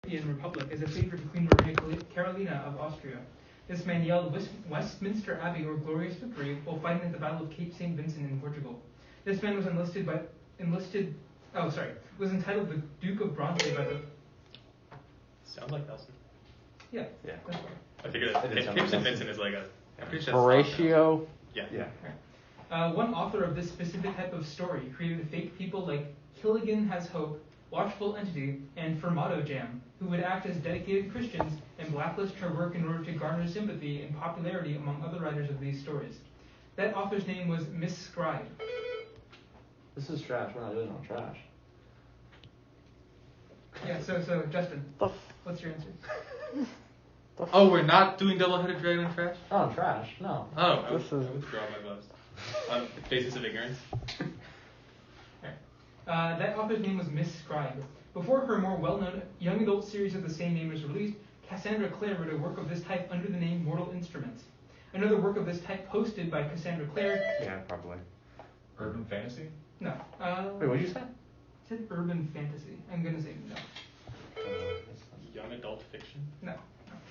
Republic as a favor to Queen Maria Carolina of Austria. This man yelled Westminster Abbey or glorious victory while fighting at the Battle of Cape St. Vincent in Portugal. This man was was entitled the Duke of Bronte by the... Sounds like Nelson. Yeah. Yeah. That's right. I figured Cape St. Vincent is like a... I'm pretty sure Horatio. Yeah. One author of this specific type of story created fake people like Killigan Has Hope, Watchful Entity, and Fermato Jam, who would act as dedicated Christians and blacklist her work in order to garner sympathy and popularity among other writers of these stories. That author's name was Miss Scribe. This is trash. We're not doing on trash. Yeah, so Justin, what's your answer? Oh, we're not doing double-headed dragon and trash? Oh, trash. No. Oh, I This is- withdraw my votes. On the basis of ignorance. That author's name was Miss Scribe. Before her more well-known young adult series of the same name was released, Cassandra Clare wrote a work of this type under the name Mortal Instruments. Another work of this type posted by Cassandra Clare... Yeah, probably. Urban fantasy? No. Wait, what did you say? I said urban fantasy. I'm going to say no. Young adult fiction? No.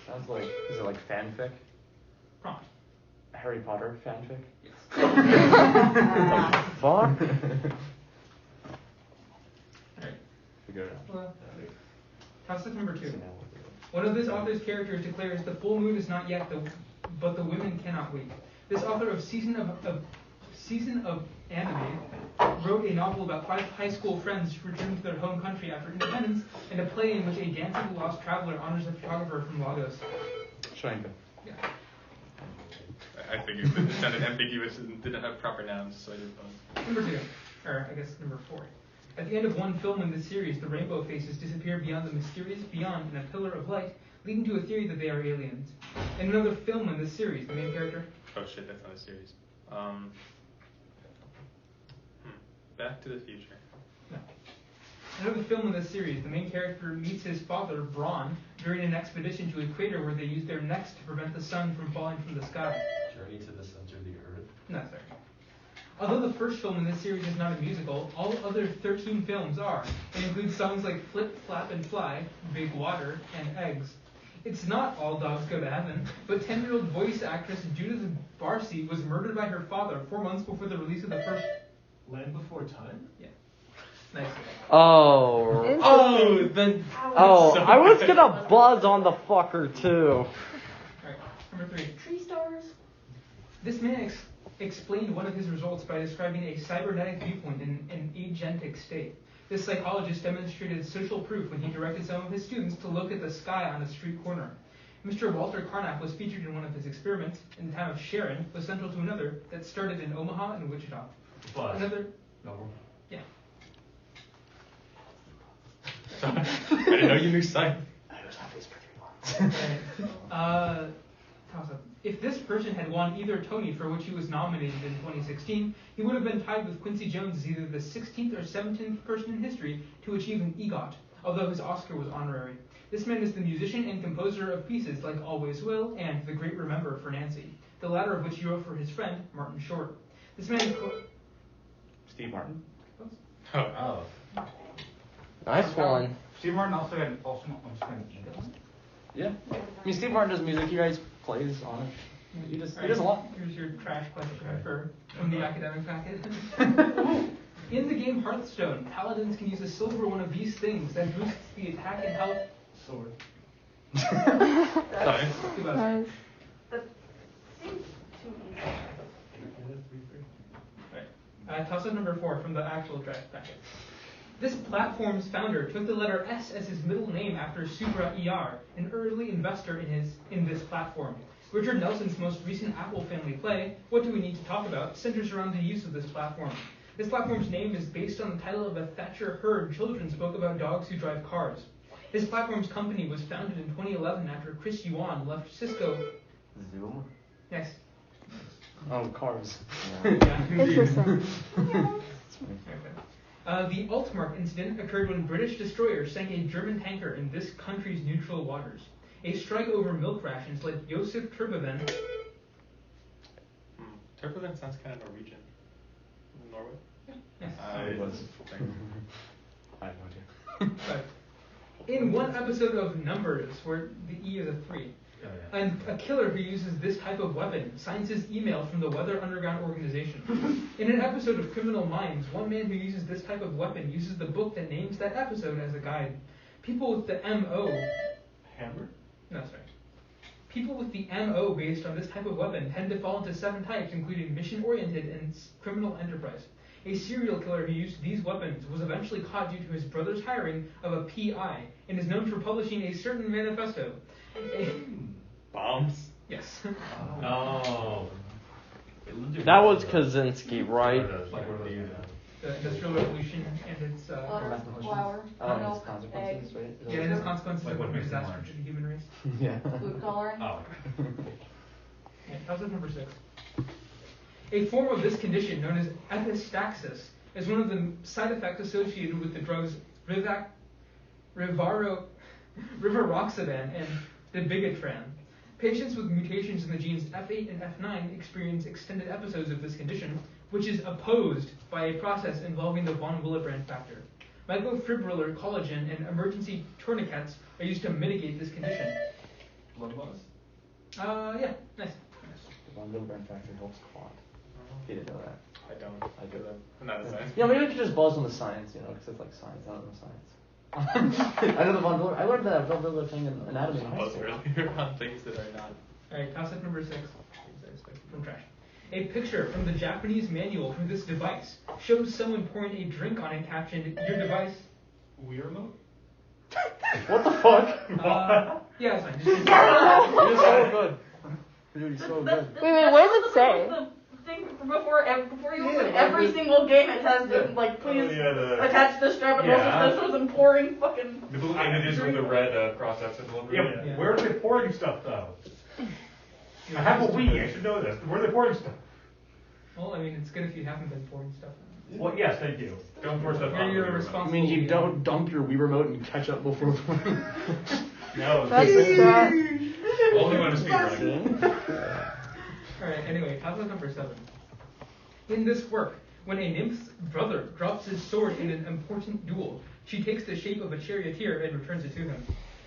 Sounds like, is it like fanfic? Prompt. Harry Potter fanfic? Yes. Fuck? Alright. Figure it out. Well, toss up number 2. One of this author's characters declares the full moon is not yet, but the women cannot wait. This author of Season of Anime wrote a novel about 5 high school friends returning to their home country after independence, and a play in which a dancing lost traveler honors a photographer from Lagos. Sharingan. Yeah. I figured it sounded ambiguous and didn't have proper nouns, so I did both. Number 2, or I guess number 4. At the end of one film in this series, the rainbow faces disappear beyond the mysterious beyond in a pillar of light, leading to a theory that they are aliens. In another film in this series, the main character... Oh shit, that's not a series. Back to the Future. No. In another film in this series, the main character meets his father, Braun, during an expedition to a crater where they use their necks to prevent the sun from falling from the sky. Journey to the Center of the Earth? No, sorry. Although the first film in this series is not a musical, all other 13 films are. It includes songs like Flip, Flap, and Fly, Big Water, and Eggs. It's not All Dogs Go to Heaven, but 10-year-old voice actress Judith Barcy was murdered by her father 4 months before the release of the first... Land Before Time? Yeah. Nice. Oh. Oh, then... Oh, So I was bad. gonna buzz on the fucker too. Alright, number 3. Tree stars. This man explained one of his results by describing a cybernetic viewpoint in an agentic state. This psychologist demonstrated social proof when he directed some of his students to look at the sky on a street corner. Mr. Walter Carnac was featured in one of his experiments, and the town of Sharon was central to another that started in Omaha and Wichita. Buzz. Another... No. Yeah. I didn't know you knew science. I was happy for 3 months. If this person had won either Tony for which he was nominated in 2016, he would have been tied with Quincy Jones as either the 16th or 17th person in history to achieve an EGOT, although his Oscar was honorary. This man is the musician and composer of pieces like Always Will and The Great Remember for Nancy, the latter of which he wrote for his friend, Martin Short. This man... Steve Martin. Oh. Nice one. Steve Martin also had an ego. Yeah. I mean, Steve Martin does music. He writes plays on it. He does a lot. Here's your trash question from the academic packet. In the game Hearthstone, paladins can use a silver one of these things that boosts the attack and health. Sword. Nice. Too bad. Nice. That seems too easy. Toss up number 4 from the actual draft packet. This platform's founder took the letter S as his middle name after Subra ER, an early investor in this platform. Richard Nelson's most recent Apple family play, What Do We Need to Talk About, centers around the use of this platform. This platform's name is based on the title of a Thatcher Hurd children's book about dogs who drive cars. This platform's company was founded in 2011 after Chris Yuan left Cisco. Zoom. Next. Oh, cars. Yeah. Interesting. The Altmark incident occurred when British destroyers sank a German tanker in this country's neutral waters. A strike over milk rations led Josef Turboven. Turboven sounds kind of Norwegian. Norway? Yes. I was. I have no idea. In one episode of Numbers, where the E is a 3, Oh, yeah. and a killer who uses this type of weapon signs his email from the Weather Underground organization. In an episode of Criminal Minds, one man who uses this type of weapon uses the book that names that episode as a guide. People with the MO... Hammer? No, sorry. People with the MO based on this type of weapon tend to fall into 7 types, including mission-oriented and criminal enterprise. A serial killer who used these weapons was eventually caught due to his brother's hiring of a PI, and is known for publishing a certain manifesto. Bombs? Yes. Oh. That was Kaczynski, right? Like what are you? The Industrial Revolution and its... Butter, flour, Oh, and milk, its consequences, eggs, right? Is that yeah, what and its it consequences Like of what a makes them disaster orange? to the human race. is? Yeah. food coloring. Oh. Yeah, topic number 6. A form of this condition, known as epistaxis, is one of the side effects associated with the drugs rivaroxaban and dabigatran. Patients with mutations in the genes F8 and F9 experience extended episodes of this condition, which is opposed by a process involving the von Willebrand factor. Microfibrillar collagen and emergency tourniquets are used to mitigate this condition. What was? Yeah, nice. The von Willebrand factor helps clot. You didn't know that. I don't. I do. I'm not a science. Yeah, maybe we could just buzz on the science, because it's like science. I don't know science. I know the von Willebrand. I learned that von Willebrand thing in anatomy in high Buzz school. earlier on things that are not. Alright, topic number 6. Things I expected from trash. A picture from the Japanese manual for this device shows someone pouring a drink on it captioned, "Your device." Wii remote? What the fuck? Yeah, it's fine. You're so good. Dude, you're so good. Wait, what does it say? The thing before you Yeah, open like every the- single game, it has the like, please attach this strap and Yeah. also this was in pouring fucking. The blue images with the red cross accent logo. Yeah. Where are they pouring stuff though? I have a Wii, I should know this. Where are they pouring stuff? Well, I mean, it's good if you haven't been pouring stuff. Well, yes, they do. Don't pour stuff on You're the Wii remote. I responsible. mean, you don't dump your Wii remote in ketchup before playing. No, That's Only one to speed running. Alright, anyway, topic number 7. In this work, when a nymph's brother drops his sword in an important duel, she takes the shape of a charioteer and returns it to him.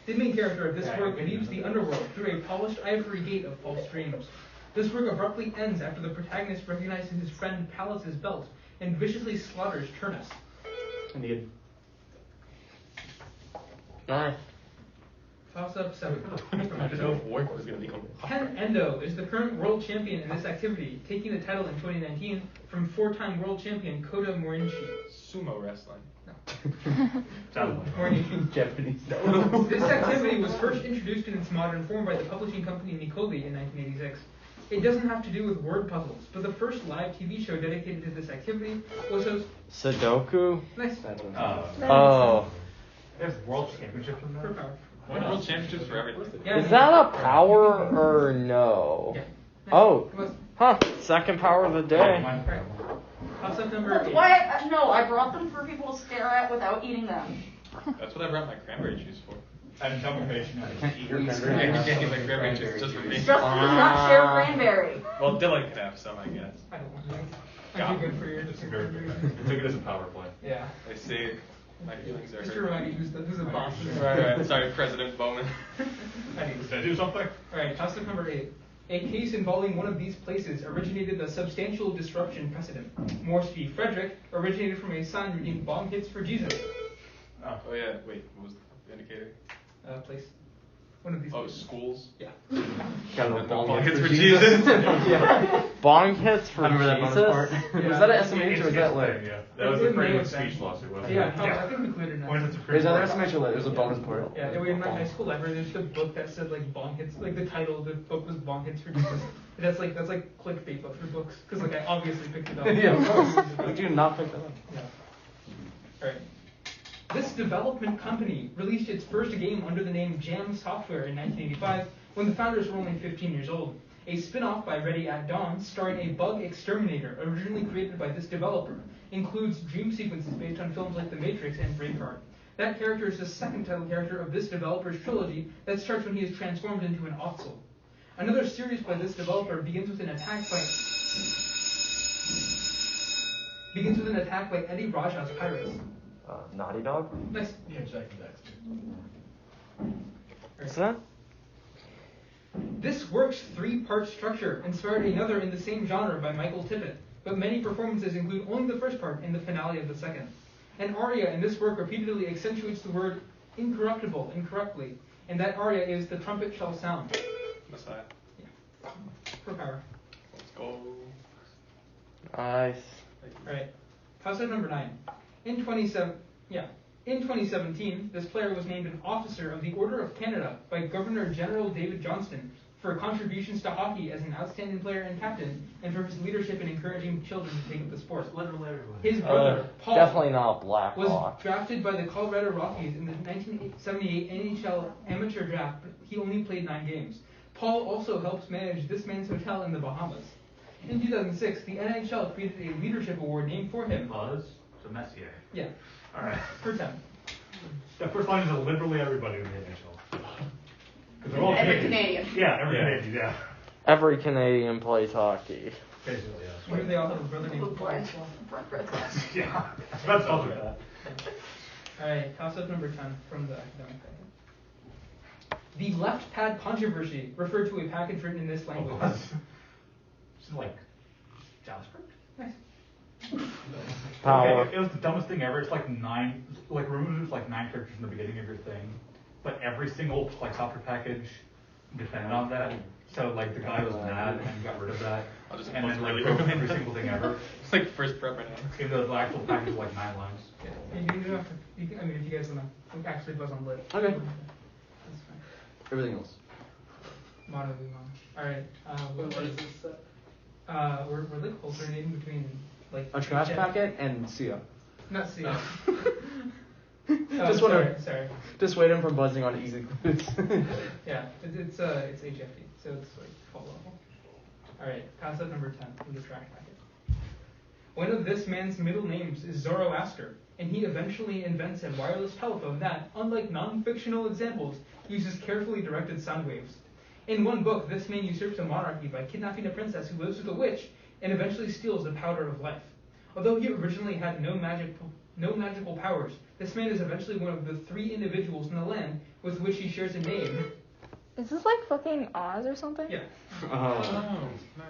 The main character of this work leaves the underworld through a polished ivory gate of false dreams. This work abruptly ends after the protagonist recognizes his friend Pallas's belt and viciously slaughters Turnus. Indeed. Toss up 7. I didn't know if Warwick was going to become Ken Endo is the current world champion in this activity, taking the title in 2019 from 4-time world champion Kota Moriichi. sumo wrestling. Sounds like Moriichi. Japanese. This activity was first introduced in its modern form by the publishing company Nicoli in 1986. It doesn't have to do with word puzzles, but the first live TV show dedicated to this activity was Sudoku? nice. Oh. There's world championships in For that? power. One world championships for everything. Yeah, Is that a power or no? Yeah. Oh. It was. Huh. Second power of the day. Alright. Toss up number That's 8. why I brought them for people to stare at without eating them. That's what I brought my cranberry juice for. And confirmation. I can't eat your I cranberry. can't get my cranberry juice just for me. Just does not share cranberry. Well, Dylan can have some, I guess. I don't want to. I'm too good for your It's very good. You took it as a power play. Yeah. I see. My feelings are Mr. hurt. Romani, who's the boss? Right. Sorry, President Bowman. Anyways. Did I do something? Alright, toss up number 8. A case involving one of these places originated the substantial disruption precedent. Morse v. Frederick originated from a sign reading "Bomb hits for Jesus." Oh yeah. Wait. What was the indicator? Place. One of these. Oh, places. schools. Yeah. Got No, a bong bong hits hits for for Jesus. Jesus. Yeah. Bong hits for I remember that bonus Jesus? part. Yeah. Was that an SMH or was that lit? Yeah. That was the It may freedom have of been. speech lawsuit, wasn't Yeah, it? no, I think we cleared it now. When is it Is that SMH or lit? There's a bonus part. Yeah, in my high school library, there's the book that said like "Bong hits," like the title of the book was "Bong hits for Jesus." That's like clickbait book for books, because like I obviously picked it up. Yeah, of course. Did you not pick that up? Yeah. Alright. This development company released its first game under the name Jam Software in 1985 when the founders were only 15 years old. A spin-off by Ready at Dawn starring a bug exterminator originally created by this developer includes dream sequences based on films like The Matrix and Braveheart. That character is the second title character of this developer's trilogy that starts when he is transformed into an Otzel. Another series by this developer begins with an attack by Eddie Raja's Pirates. Naughty Dog? Nice. Yeah, Jack and Dexter. accident? This work's three-part structure inspired another in the same genre by Michael Tippett, but many performances include only the first part and the finale of the second. An aria in this work repeatedly accentuates the word incorruptible incorrectly, and that aria is the trumpet shall sound. Messiah. Yeah. For power. Let's go. Nice. Alright. Concept number 9. In 2017, this player was named an Officer of the Order of Canada by Governor General David Johnston for contributions to hockey as an outstanding player and captain, and for his leadership in encouraging children to take up the sport. Literally everyone. His brother, Paul, Definitely not Black was Hawk. drafted by the Colorado Rockies in the 1978 NHL amateur draft, but he only played 9 games. Paul also helps manage This Man's Hotel in the Bahamas. In 2006, the NHL created a leadership award named for him. Buzz to Messier. Yeah, Alright. for 10. The first line is literally everybody in the NHL. Because they're all Every Canadian. Yeah, every Yeah. Canadian, yeah. Every Canadian plays hockey. Basically, yes. Maybe they all have a brother named Oh Paul. boy. Front row. Yeah. That's something like that. Alright, concept number 10 from the academic packet. The left pad controversy referred to a package written in this language. It's like JavaScript. Nice. Power. Okay, it was the dumbest thing ever. It's like removes like 9 characters in the beginning of your thing, but every single like software package depended on that. So like the guy was mad and got rid of that, I'll just and then like really broke quickly. every single thing ever. It's like first prep right now. Gave the actual package like 9 lines. Yeah. You don't have to, you can, I mean, if you guys want to actually buzz on lit. Okay. That's fine. Everything else. Mono v mono. Alright, What is this? we're like alternating between like A trash yeah, packet and Sia. Not C. Just wanna- sorry. Just waiting for buzzing on easy clues. Yeah, it's HFD, so it's like full level. Alright, concept number 10 from the track packet. One of this man's middle names is Zoroaster, and he eventually invents a wireless telephone that, unlike non-fictional examples, uses carefully directed sound waves. In one book, this man usurps a monarchy by kidnapping a princess who lives with a witch and eventually steals the powder of life. Although he originally had no magical powers, this man is eventually one of the 3 individuals in the land with which he shares a name. Is this like fucking Oz or something? Yeah. Oh, nice.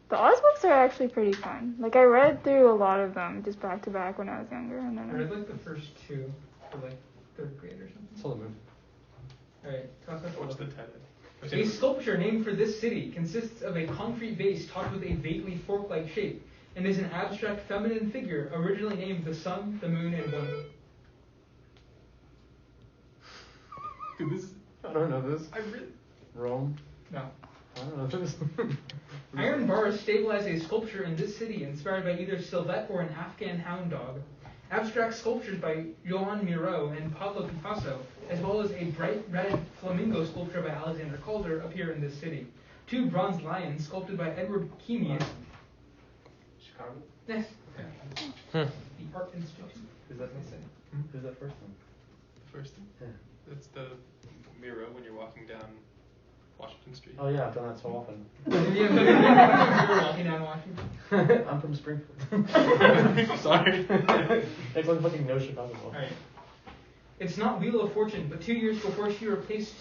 The Oz books are actually pretty fun. Like I read through a lot of them just back to back when I was younger, and I then read like the first 2 for like 3rd grade or something. Saw the movie. Alright, concept What's the 11. title? A sculpture named for this city consists of a concrete base topped with a vaguely fork-like shape, and is an abstract feminine figure originally named the sun, the moon, and one. Dude, this is. I don't know this. I really. Rome. No. I don't know this. Iron bars stabilize a sculpture in this city inspired by either Sylvette or an Afghan hound dog. Abstract sculptures by Joan Miro and Pablo Picasso, as well as a bright red flamingo sculpture by Alexander Calder, appear in this city. 2 bronze lions sculpted by Edward Keamy. Chicago. Yes. Hmm. The Art Institute. Who's that missing? Who's that first one? The first thing? Yeah. It's the Miro when you're walking down Washington Street. Oh yeah, I've done that so often. You're walking down Washington. I'm from Springfield. I'm sorry. It's like fucking no Chicago. Alright. It's not Wheel of Fortune, but 2 years before she replaced